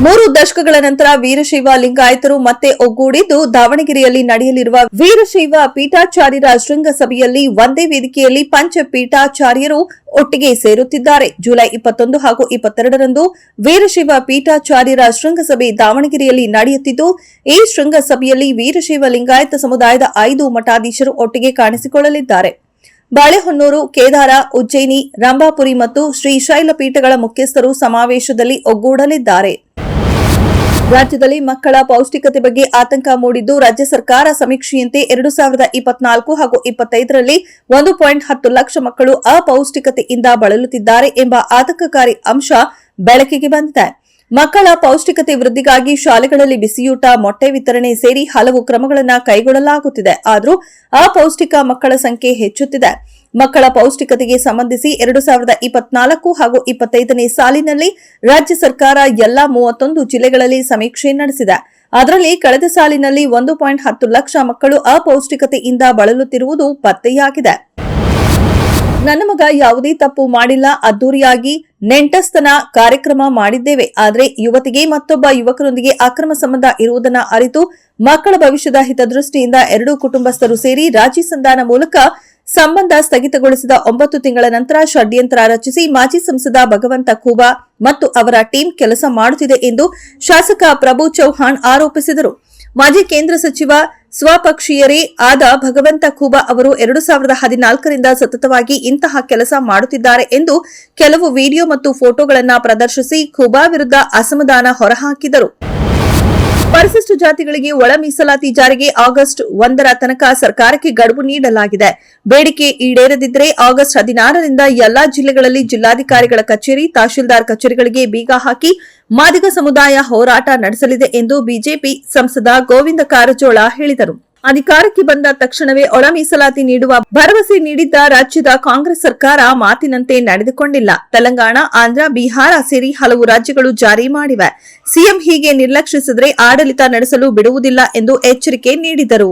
3 ದಶಕಗಳ ನಂತರ ವೀರಶೈವ ಲಿಂಗಾಯತರು ಮತ್ತೆ ಒಗ್ಗೂಡಿದ್ದು ದಾವಣಗೆರೆಯಲ್ಲಿ ನಡೆಯಲಿರುವ ವೀರಶೈವ ಪೀಠಾಚಾರ್ಯರ ಶೃಂಗಸಭೆಯಲ್ಲಿ ಒಂದೇ ವೇದಿಕೆಯಲ್ಲಿ ಪಂಚ ಪೀಠಾಚಾರ್ಯರು ಒಟ್ಟಿಗೆ ಸೇರುತ್ತಿದ್ದಾರೆ. ಜುಲೈ 21 ಹಾಗೂ 22ರಂದು ವೀರಶೈವ ಪೀಠಾಚಾರ್ಯರ ಶೃಂಗಸಭೆ ದಾವಣಗೆರೆಯಲ್ಲಿ ನಡೆಯುತ್ತಿದ್ದು, ಈ ಶೃಂಗಸಭೆಯಲ್ಲಿ ವೀರಶೈವ ಲಿಂಗಾಯತ ಸಮುದಾಯದ 5 ಮಠಾಧೀಶರು ಒಟ್ಟಿಗೆ ಕಾಣಿಸಿಕೊಳ್ಳಲಿದ್ದಾರೆ. ಬಾಳೆಹೊನ್ನೂರು, ಕೇದಾರ, ಉಜ್ಜಯಿನಿ, ರಂಭಾಪುರಿ ಮತ್ತು ಶ್ರೀಶೈಲ ಪೀಠಗಳ ಮುಖ್ಯಸ್ಥರು ಸಮಾವೇಶದಲ್ಲಿ ಒಗ್ಗೂಡಲಿದ್ದಾರೆ. ರಾಜ್ಯದಲ್ಲಿ ಮಕ್ಕಳ ಪೌಷ್ಟಿಕತೆ ಬಗ್ಗೆ ಆತಂಕ ಮೂಡಿದ್ದು, ರಾಜ್ಯ ಸರ್ಕಾರ ಸಮೀಕ್ಷೆಯಂತೆ 2024 ಹಾಗೂ 25ರಲ್ಲಿ 1.10 ಲಕ್ಷ ಮಕ್ಕಳು ಅಪೌಷ್ಟಿಕತೆಯಿಂದ ಬಳಲುತ್ತಿದ್ದಾರೆ ಎಂಬ ಆತಂಕಕಾರಿ ಅಂಶ ಬೆಳಕಿಗೆ ಬಂದಿದೆ. ಮಕ್ಕಳ ಪೌಷ್ಟಿಕತೆ ವೃದ್ಧಿಗಾಗಿ ಶಾಲೆಗಳಲ್ಲಿ ಬಿಸಿಯೂಟ, ಮೊಟ್ಟೆ ವಿತರಣೆ ಸೇರಿ ಹಲವು ಕ್ರಮಗಳನ್ನು ಕೈಗೊಳ್ಳಲಾಗುತ್ತಿದೆ. ಆದರೂ ಅಪೌಷ್ಟಿಕ ಮಕ್ಕಳ ಸಂಖ್ಯೆ ಹೆಚ್ಚುತ್ತಿದೆ. ಮಕ್ಕಳ ಪೌಷ್ಟಿಕತೆಗೆ ಸಂಬಂಧಿಸಿ 2024 ಹಾಗೂ 25ನೇ ಸಾಲಿನಲ್ಲಿ ರಾಜ್ಯ ಸರ್ಕಾರ ಎಲ್ಲಾ 31 ಜಿಲ್ಲೆಗಳಲ್ಲಿ ಸಮೀಕ್ಷೆ ನಡೆಸಿದೆ. ಅದರಲ್ಲಿ ಕಳೆದ ಸಾಲಿನಲ್ಲಿ 1.10 ಲಕ್ಷ ಮಕ್ಕಳು ಅಪೌಷ್ಟಿಕತೆಯಿಂದ ಬಳಲುತ್ತಿರುವುದು ಪತ್ತೆಯಾಗಿದೆ. ನನ್ನ ಮಗ ಯಾವುದೇ ತಪ್ಪು ಮಾಡಿಲ್ಲ, ಅದ್ದೂರಿಯಾಗಿ ನೆಂಟಸ್ತನ ಕಾರ್ಯಕ್ರಮ ಮಾಡಿದ್ದೇವೆ. ಆದರೆ ಯುವತಿಗೆ ಮತ್ತೊಬ್ಬ ಯುವಕರೊಂದಿಗೆ ಅಕ್ರಮ ಸಂಬಂಧ ಇರುವುದನ್ನು ಅರಿತು ಮಕ್ಕಳ ಭವಿಷ್ಯದ ಹಿತದೃಷ್ಟಿಯಿಂದ 2 ಕುಟುಂಬಸ್ಥರು ಸೇರಿ ರಾಜಿ ಸಂಧಾನ ಮೂಲಕ ಸಂಬಂಧ ಸ್ಥಗಿತಗೊಳಿಸಿದ 9 ತಿಂಗಳ ನಂತರ ಷಡ್ಯಂತ್ರ ರಚಿಸಿ ಮಾಜಿ ಸಂಸದ ಭಗವಂತ ಖೂಬಾ ಮತ್ತು ಅವರ ಟೀಮ್ ಕೆಲಸ ಮಾಡುತ್ತಿದೆ ಎಂದು ಶಾಸಕ ಪ್ರಭು ಚೌಹಾಣ್ ಆರೋಪಿಸಿದರು. ಮಾಜಿ ಕೇಂದ್ರ ಸಚಿವ ಸ್ವಪಕ್ಷೀಯರೇ ಆದ ಭಗವಂತ ಖೂಬಾ ಅವರು 2014ರಿಂದ ಸತತವಾಗಿ ಇಂತಹ ಕೆಲಸ ಮಾಡುತ್ತಿದ್ದಾರೆ ಎಂದು ಕೆಲವು ವಿಡಿಯೋ ಮತ್ತು ಫೋಟೋಗಳನ್ನು ಪ್ರದರ್ಶಿಸಿ ಖೂಬಾ ವಿರುದ್ಧ ಅಸಮಾಧಾನ ಹೊರಹಾಕಿದರು. ಪರಿಶಿಷ್ಟ ಜಾತಿಗಳಿಗೆ ಒಳ ಮೀಸಲಾತಿ ಜಾರಿಗೆ ಆಗಸ್ಟ್ 1ರ ತನಕ ಸರ್ಕಾರಕ್ಕೆ ಗಡುವು ನೀಡಲಾಗಿದೆ. ಬೇಡಿಕೆ ಈಡೇರದಿದ್ದರೆ ಆಗಸ್ಟ್ 16ರಿಂದ ಎಲ್ಲಾ ಜಿಲ್ಲೆಗಳಲ್ಲಿ ಜಿಲ್ಲಾಧಿಕಾರಿಗಳ ಕಚೇರಿ, ತಹಶೀಲ್ದಾರ್ ಕಚೇರಿಗಳಿಗೆ ಬೀಗ ಹಾಕಿ ಮಾದಿಗ ಸಮುದಾಯ ಹೋರಾಟ ನಡೆಸಲಿದೆ ಎಂದು ಬಿಜೆಪಿ ಸಂಸದ ಗೋವಿಂದ ಕಾರಜೋಳ ಹೇಳಿದರು. ಅಧಿಕಾರಕ್ಕೆ ಬಂದ ತಕ್ಷಣವೇ ಒಳ ಮೀಸಲಾತಿ ನೀಡುವ ಭರವಸೆ ನೀಡಿದ್ದ ರಾಜ್ಯದ ಕಾಂಗ್ರೆಸ್ ಸರ್ಕಾರ ಮಾತಿನಂತೆ ನಡೆದುಕೊಂಡಿಲ್ಲ. ತೆಲಂಗಾಣ, ಆಂಧ್ರ, ಬಿಹಾರ ಸೇರಿ ಹಲವು ರಾಜ್ಯಗಳು ಜಾರಿ ಮಾಡಿವೆ. ಸಿಎಂ ಹೀಗೆ ನಿರ್ಲಕ್ಷಿಸಿದರೆ ಆಡಳಿತ ನಡೆಸಲು ಬಿಡುವುದಿಲ್ಲ ಎಂದು ಎಚ್ಚರಿಕೆ ನೀಡಿದರು.